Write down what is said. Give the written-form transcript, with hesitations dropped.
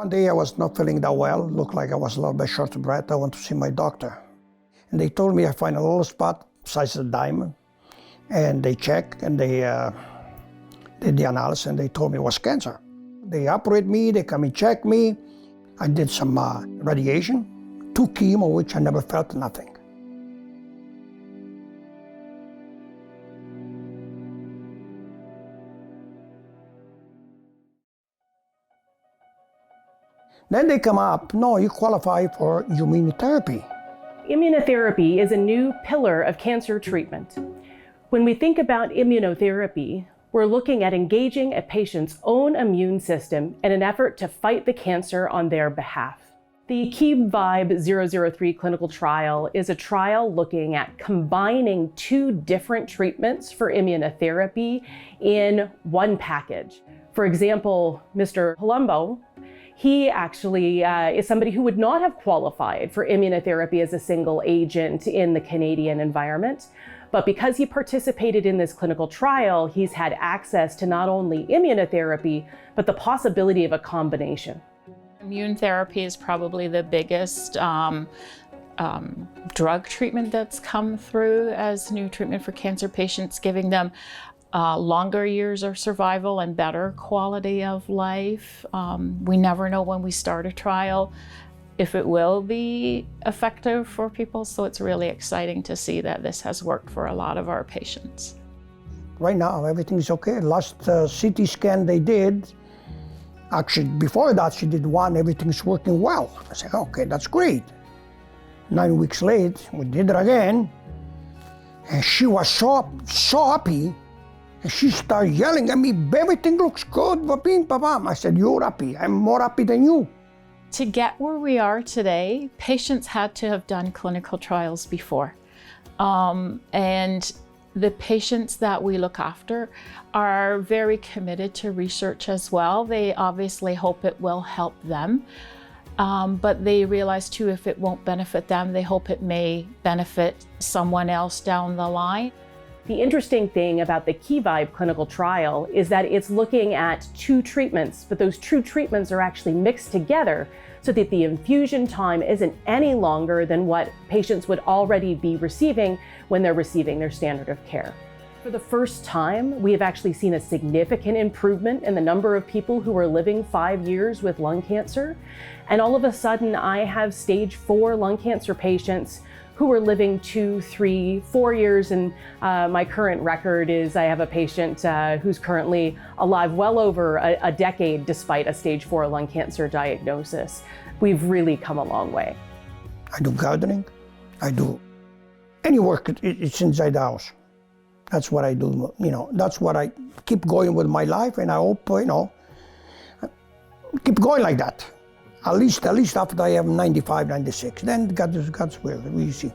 One day I was not feeling that well, looked like I was a little bit short of breath. I went to see my doctor. And they told me I find a little spot size of a diamond. And they checked and they did the analysis and they told me it was cancer. They operated me, they come and check me. I did some radiation, 2 chemo, which I never felt nothing. Then they come up, no, you qualify for immunotherapy. Immunotherapy is a new pillar of cancer treatment. When we think about immunotherapy, we're looking at engaging a patient's own immune system in an effort to fight the cancer on their behalf. The KeepVibe 003 clinical trial is a trial looking at combining 2 different treatments for immunotherapy in one package. For example, Mr. Palumbo, he actually is somebody who would not have qualified for immunotherapy as a single agent in the Canadian environment. But because he participated in this clinical trial, he's had access to not only immunotherapy, but the possibility of a combination. Immune therapy is probably the biggest drug treatment that's come through as new treatment for cancer patients, giving them longer years of survival and better quality of life. We never know when we start a trial if it will be effective for people, so it's really exciting to see that this has worked for a lot of our patients. Right now, everything's okay. Last CT scan they did, actually before that she did one, everything's working well. I said, okay, that's great. 9 weeks late, we did it again, and she was so happy. And she started yelling at me, everything looks good, ba-bing, ba-bam. I said, you're happy, I'm more happy than you. To get where we are today, patients had to have done clinical trials before. And the patients that we look after are very committed to research as well. They obviously hope it will help them, but they realize too, if it won't benefit them, they hope it may benefit someone else down the line. The interesting thing about the KeepVibe clinical trial is that it's looking at 2 treatments, but those 2 treatments are actually mixed together so that the infusion time isn't any longer than what patients would already be receiving when they're receiving their standard of care. For the first time, we have actually seen a significant improvement in the number of people who are living 5 years with lung cancer. And all of a sudden, I have stage 4 lung cancer patients who are living 2, 3, 4 years. And my current record is I have a patient who's currently alive well over a decade despite a stage 4 lung cancer diagnosis. We've really come a long way. I do gardening. I do any work, it's inside the house. That's what I do, that's what I keep going with my life, and I hope, keep going like that. At least after I have 95, 96, then God's will, we see.